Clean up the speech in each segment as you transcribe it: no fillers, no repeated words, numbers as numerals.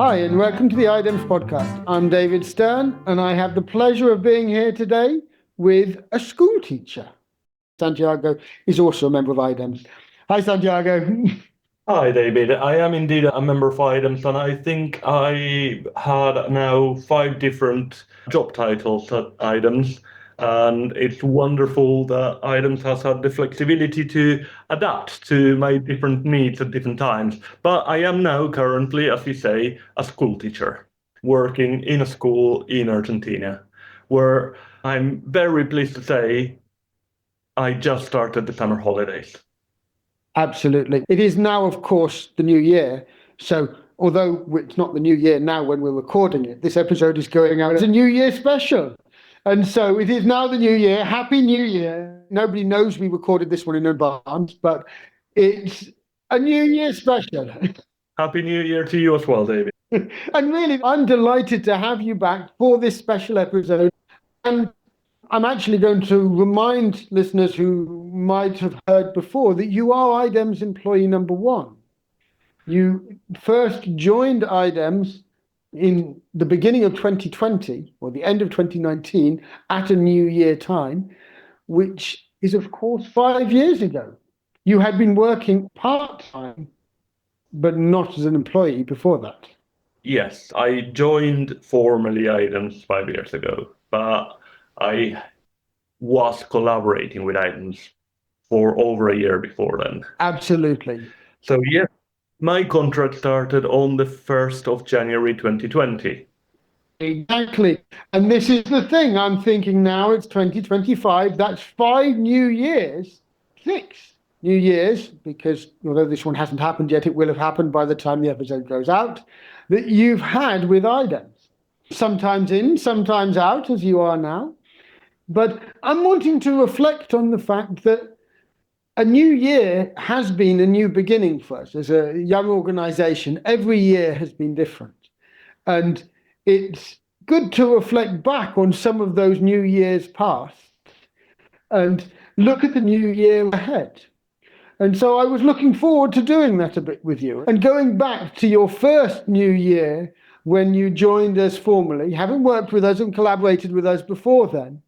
Hi, and welcome to the IDEMS podcast. I'm David Stern, and I have the pleasure of being here today with a school teacher. Santiago is also a member of IDEMS. Hi, Santiago. Hi, David. I am indeed a member of IDEMS, and I think I had now 5 different job titles at IDEMS. And it's wonderful that IDEMS has had the flexibility to adapt to my different needs at different times. But I am now currently, as you say, a school teacher, working in a school in Argentina, where I'm very pleased to say I just started the summer holidays. Absolutely. It is now, of course, the new year. So although it's not the new year now when we're recording it, this episode is going out as a New Year special. And so it is now the new year. Happy New Year. Nobody knows we recorded this one in advance, but it's a New Year special. Happy New Year to you as well, David. And really, I'm delighted to have you back for this special episode. And I'm actually going to remind listeners who might have heard before that you are IDEMS employee number 1. You first joined IDEMS in the beginning of 2020 or the end of 2019 at a new year time, which is, of course, 5 years ago. You had been working part-time, but not as an employee before that. Yes, I joined formally IDEMS 5 years ago, but I was collaborating with IDEMS for over a year before then. Absolutely. So yes, my contract started on the 1st of January 2020. Exactly. And this is the thing. I'm thinking now it's 2025. That's 5 new years, 6 new years, because although this one hasn't happened yet, it will have happened by the time the episode goes out, that you've had with IDEMS. Sometimes in, sometimes out, as you are now. But I'm wanting to reflect on the fact that a new year has been a new beginning for us as a young organization. Every year has been different. And it's good to reflect back on some of those new years past and look at the new year ahead. And so I was looking forward to doing that a bit with you. And going back to your first new year when you joined us formally, having worked with us and collaborated with us before then,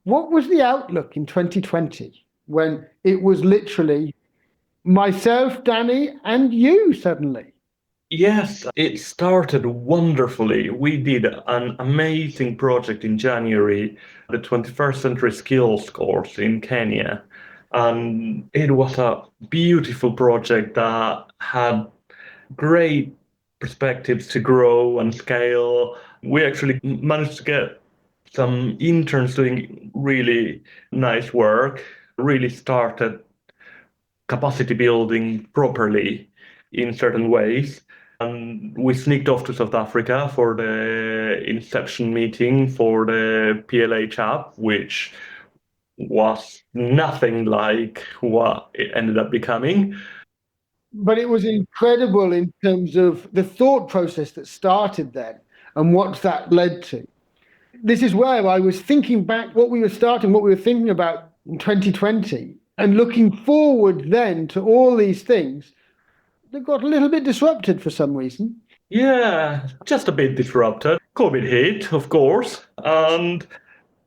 what was the outlook in 2020 when it was literally myself, Danny, and you suddenly? Yes, it started wonderfully. We did an amazing project in January, the 21st Century Skills course in Kenya. And it was a beautiful project that had great perspectives to grow and scale. We actually managed to get some interns doing really nice work, really started capacity building properly in certain ways. And we sneaked off to South Africa for the inception meeting for the PLH app, which was nothing like what it ended up becoming. But it was incredible in terms of the thought process that started then and what that led to. This is where I was thinking back what we were thinking about in 2020 and looking forward then to all these things that got a little bit disrupted for some reason. Yeah, just a bit disrupted. COVID hit, of course, and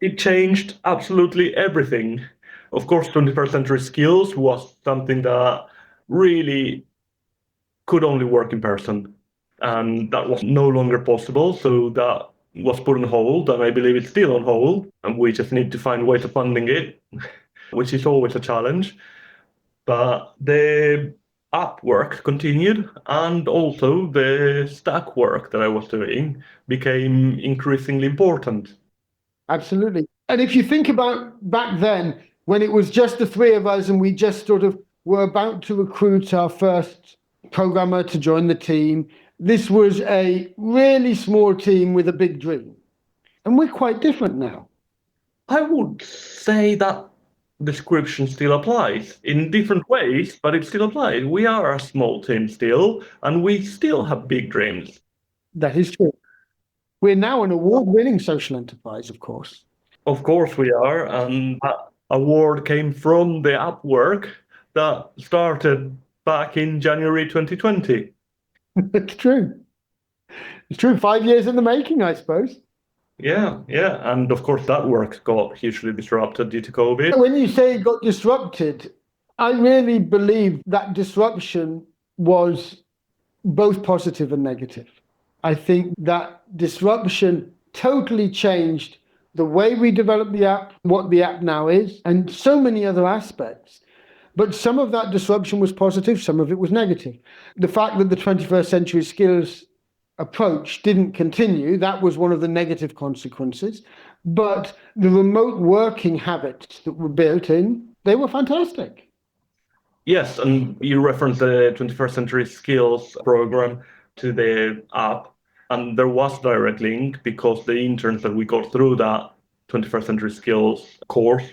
it changed absolutely everything. Of course, 21st Century Skills was something that really could only work in person, and that was no longer possible. So that was put on hold, and I believe it's still on hold, and we just need to find ways of funding it, which is always a challenge. But the app work continued, and also the stack work that I was doing became increasingly important. Absolutely. And if you think about back then, when it was just the 3 of us and we just sort of were about to recruit our first programmer to join the team, this was a really small team with a big dream. And we're quite different now. I would say that description still applies in different ways, but it still applies. We are a small team still, and we still have big dreams. That is true. We're now an award-winning social enterprise, of course. Of course we are, and that award came from the app work that started back in January 2020. It's true. It's true, 5 years in the making, I suppose. Yeah, yeah. And of course, that work got hugely disrupted due to COVID. When you say it got disrupted, I really believe that disruption was both positive and negative. I think that disruption totally changed the way we develop the app, what the app now is, and so many other aspects. But some of that disruption was positive, some of it was negative. The fact that the 21st century skills approach didn't continue, that was one of the negative consequences. But the remote working habits that were built in, they were fantastic. Yes, and you referenced the 21st Century Skills program to the app, and there was direct link because the interns that we got through that 21st Century Skills course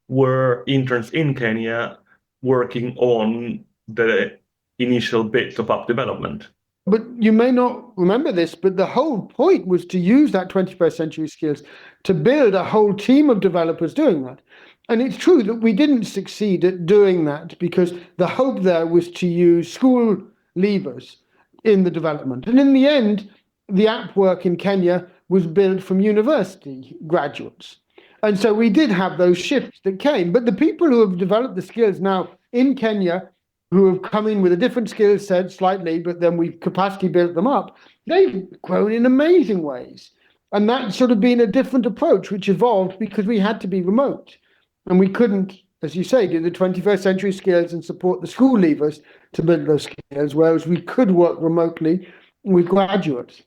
were interns in Kenya working on the initial bits of app development. But you may not remember this, but the whole point was to use that 21st century skills to build a whole team of developers doing that. And it's true that we didn't succeed at doing that because the hope there was to use school leavers in the development. And in the end, the app work in Kenya was built from university graduates. And so we did have those shifts that came. But the people who have developed the skills now in Kenya, who have come in with a different skill set slightly, but then we've capacity built them up, they've grown in amazing ways. And that's sort of been a different approach, which evolved because we had to be remote. And we couldn't, as you say, do the 21st century skills and support the school leavers to build those skills, whereas we could work remotely with graduates.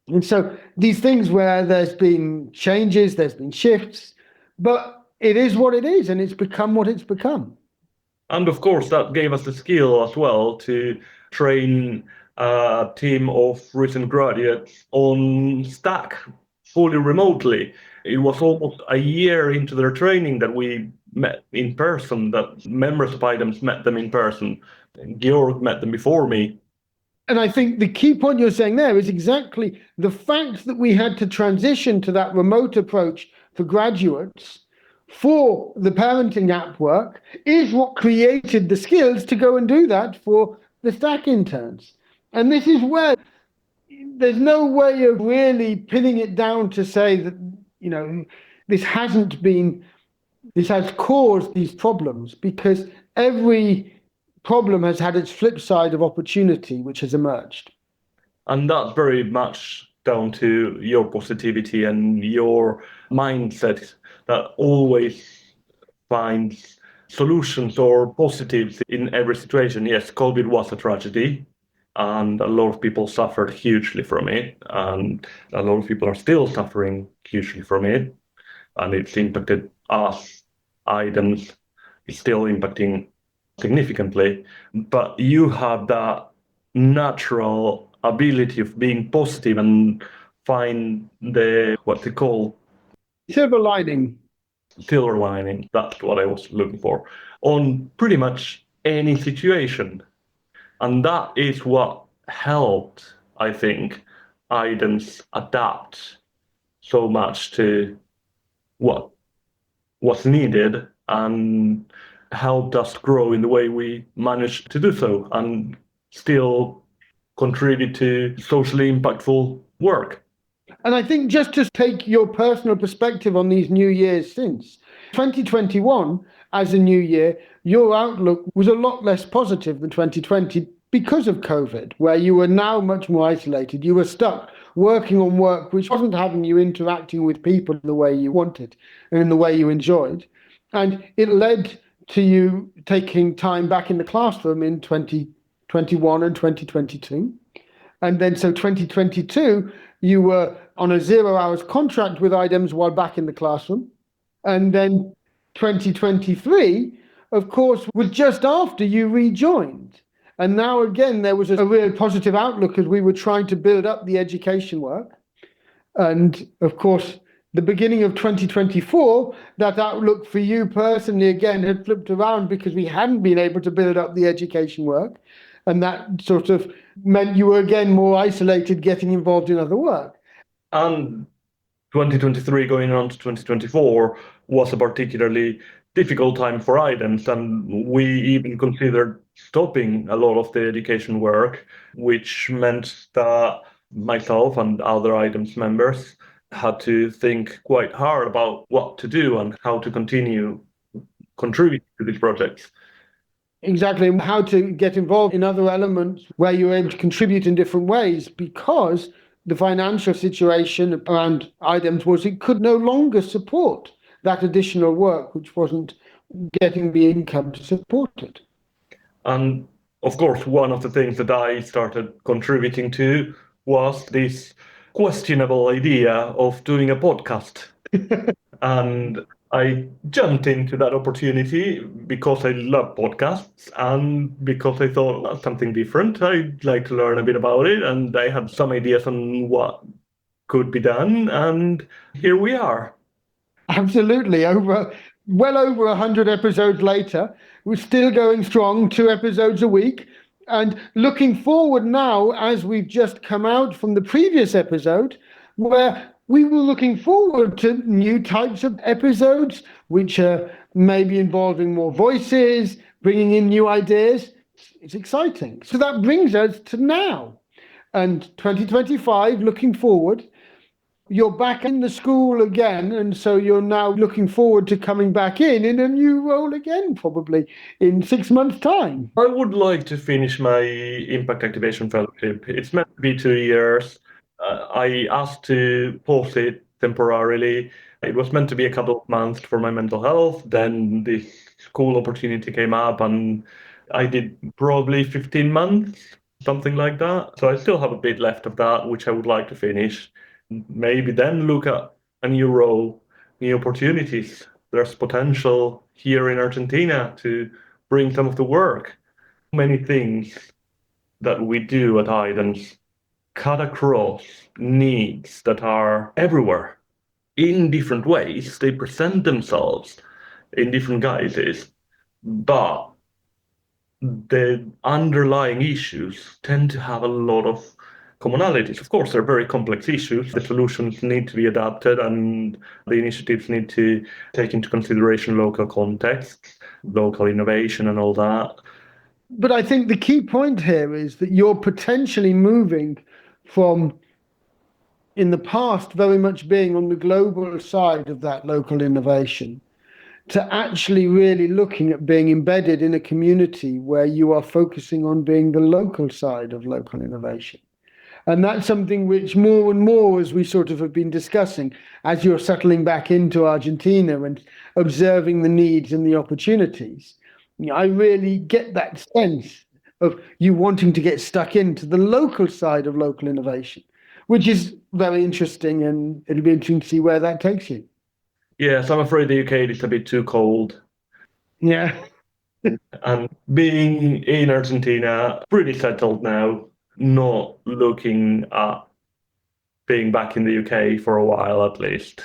And so these things where there's been changes, there's been shifts, but it is what it is, and it's become what it's become. And of course, that gave us the skill as well to train a team of recent graduates on Stack fully remotely. It was almost a year into their training that we met in person, that members of IDEMS met them in person. Georg met them before me. And I think the key point you're saying there is exactly the fact that we had to transition to that remote approach for graduates for the parenting app work is what created the skills to go and do that for the Stack interns. And this is where there's no way of really pinning it down to say that, this has caused these problems, because every problem has had its flip side of opportunity, which has emerged. And that's very much down to your positivity and your mindset that always finds solutions or positives in every situation. Yes, COVID was a tragedy, and a lot of people suffered hugely from it, and a lot of people are still suffering hugely from it, and it's impacted us. IDEMS is still impacting significantly, but you have that natural ability of being positive and find what they call silver lining. Silver lining, that's what I was looking for, on pretty much any situation. And that is what helped, I think, IDEMS adapt so much to what was needed and helped us grow in the way we managed to do so and still contribute to socially impactful work. And I think just to take your personal perspective on these new years since 2021 as a new year, your outlook was a lot less positive than 2020 because of COVID, where you were now much more isolated. You were stuck working on work which wasn't having you interacting with people in the way you wanted and in the way you enjoyed. And it led to you taking time back in the classroom in 2021 and 2022. And then so 2022, you were on a 0 hours contract with IDEMS while back in the classroom. And then 2023, of course, was just after you rejoined. And now again, there was a real positive outlook as we were trying to build up the education work. And of course, the beginning of 2024, that outlook for you personally, again, had flipped around because we hadn't been able to build up the education work. And that sort of meant you were again more isolated, getting involved in other work. And 2023 going on to 2024 was a particularly difficult time for IDEMS, and we even considered stopping a lot of the education work, which meant that myself and other IDEMS members had to think quite hard about what to do and how to continue contributing to these projects. Exactly, and how to get involved in other elements where you're able to contribute in different ways, because the financial situation around IDEMS was it could no longer support that additional work, which wasn't getting the income to support it. And of course, one of the things that I started contributing to was this questionable idea of doing a podcast. And I jumped into that opportunity because I love podcasts and because I thought, well, something different. I'd like to learn a bit about it. And I had some ideas on what could be done. And here we are. Absolutely. Well over 100 episodes later, we're still going strong, 2 episodes a week. And looking forward now, as we've just come out from the previous episode, where we were looking forward to new types of episodes, which are maybe involving more voices, bringing in new ideas. It's exciting. So that brings us to now. And 2025, looking forward, you're back in the school again, and so you're now looking forward to coming back in a new role again, probably in 6 months' time. I would like to finish my Impact Activation Fellowship. It's meant to be 2 years. I asked to pause it temporarily. It was meant to be a couple of months for my mental health. Then the school opportunity came up, and I did probably 15 months, something like that. So I still have a bit left of that, which I would like to finish. Maybe then look at a new role, new opportunities. There's potential here in Argentina to bring some of the work. Many things that we do at IDEMS cut across needs that are everywhere in different ways. They present themselves in different guises, but the underlying issues tend to have a lot of commonalities. Of course, they're very complex issues. The solutions need to be adapted, and the initiatives need to take into consideration local context, local innovation, and all that. But I think the key point here is that you're potentially moving from, in the past, very much being on the global side of that local innovation, to actually really looking at being embedded in a community where you are focusing on being the local side of local innovation. And that's something which more and more, as we sort of have been discussing, as you're settling back into Argentina and observing the needs and the opportunities, I really get that sense of you wanting to get stuck into the local side of local innovation, which is very interesting, and it'll be interesting to see where that takes you. Yes, I'm afraid the UK is a bit too cold. Yeah. And being in Argentina, pretty settled now, not looking at being back in the UK for a while at least.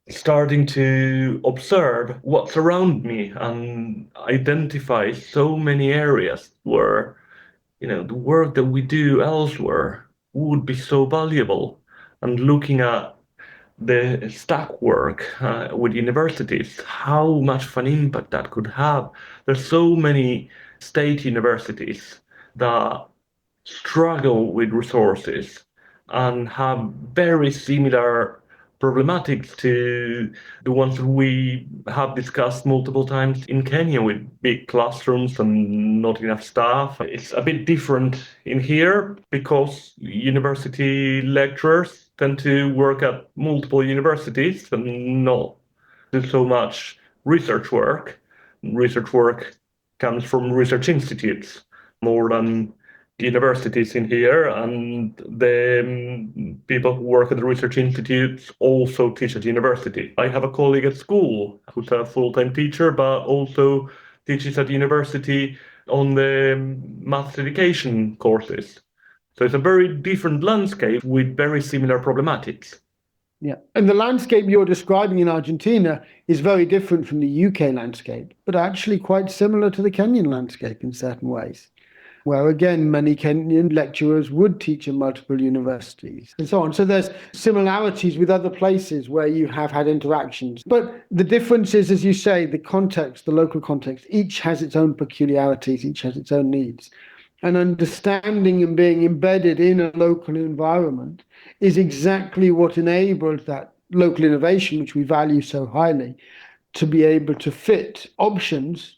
Starting to observe what's around me and identify so many areas where, the work that we do elsewhere would be so valuable. And looking at the stack work with universities, how much of an impact that could have. There's so many state universities that struggle with resources and have very similar problematics to the ones we have discussed multiple times in Kenya, with big classrooms and not enough staff. It's a bit different in here because university lecturers tend to work at multiple universities and not do so much research work. Research work comes from research institutes more than universities in here, and the people who work at the research institutes also teach at university. I have a colleague at school who's a full-time teacher, but also teaches at university on the maths education courses. So it's a very different landscape with very similar problematics. Yeah. And the landscape you're describing in Argentina is very different from the UK landscape, but actually quite similar to the Kenyan landscape in certain ways, where again, many Kenyan lecturers would teach at multiple universities and so on. So there's similarities with other places where you have had interactions. But the difference is, as you say, the context, the local context, each has its own peculiarities, each has its own needs. and understanding and being embedded in a local environment is exactly what enabled that local innovation, which we value so highly, to be able to fit options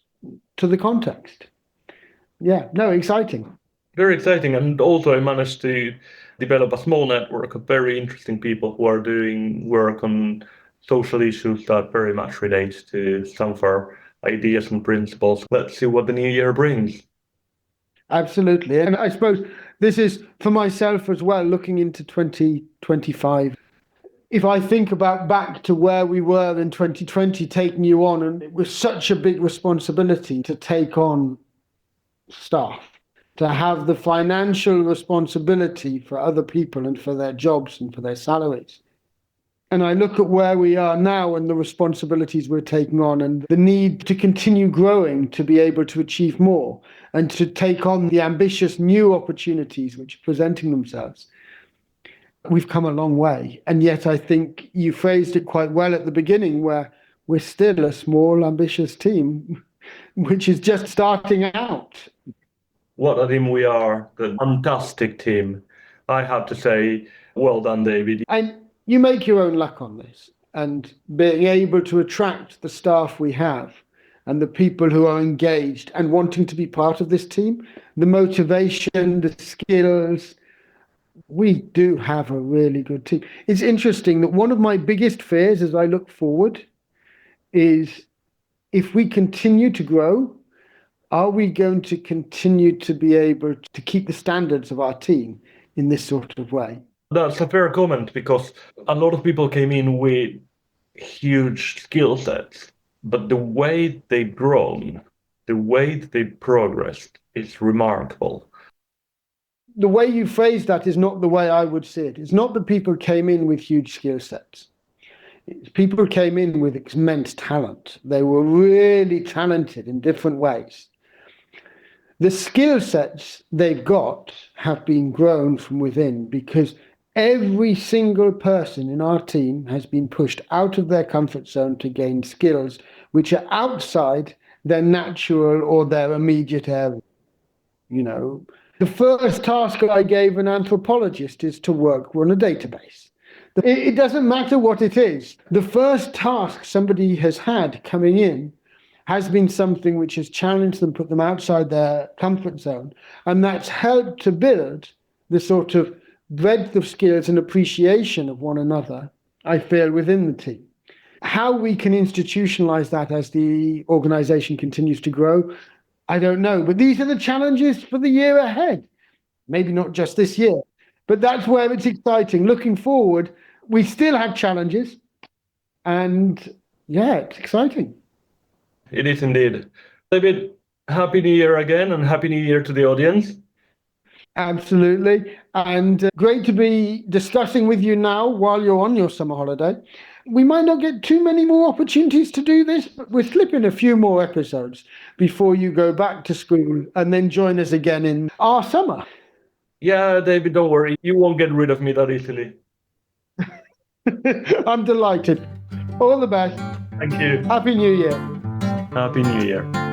to the context. Yeah, no, exciting. Very exciting. And also, I managed to develop a small network of very interesting people who are doing work on social issues that very much relate to some of our ideas and principles. Let's see what the new year brings. Absolutely. And I suppose this is for myself as well, looking into 2025. If I think about back to where we were in 2020, taking you on, and it was such a big responsibility to take on staff, to have the financial responsibility for other people and for their jobs and for their salaries. And I look at where we are now and the responsibilities we're taking on and the need to continue growing to be able to achieve more and to take on the ambitious new opportunities which are presenting themselves. We've come a long way. And yet I think you phrased it quite well at the beginning, where we're still a small, ambitious team, which is just starting out. What a team we are, the fantastic team. I have to say, well done, David. And you make your own luck on this, and being able to attract the staff we have and the people who are engaged and wanting to be part of this team, the motivation, the skills, we do have a really good team. It's interesting that one of my biggest fears as I look forward is, if we continue to grow, are we going to continue to be able to keep the standards of our team in this sort of way? That's a fair comment, because a lot of people came in with huge skill sets, but the way they've grown, the way they've progressed is remarkable. The way you phrase that is not the way I would see it. It's not that people came in with huge skill sets. People came in with immense talent. They were really talented in different ways. The skill sets they've got have been grown from within, because every single person in our team has been pushed out of their comfort zone to gain skills which are outside their natural or their immediate area. You know, the first task I gave an anthropologist is to work on a database. It doesn't matter what it is. The first task somebody has had coming in has been something which has challenged them, put them outside their comfort zone, and that's helped to build the sort of breadth of skills and appreciation of one another, I feel, within the team. How we can institutionalize that as the organization continues to grow, I don't know. But these are the challenges for the year ahead. Maybe not just this year, but that's where it's exciting. Looking forward, we still have challenges, and yeah, it's exciting. It is indeed. David, Happy New Year again, and Happy New Year to the audience. Absolutely. And great to be discussing with you now while you're on your summer holiday. We might not get too many more opportunities to do this, but we're slipping a few more episodes before you go back to school and then join us again in our summer. Yeah, David, don't worry. You won't get rid of me that easily. I'm delighted. All the best. Thank you. Happy New Year. Happy New Year.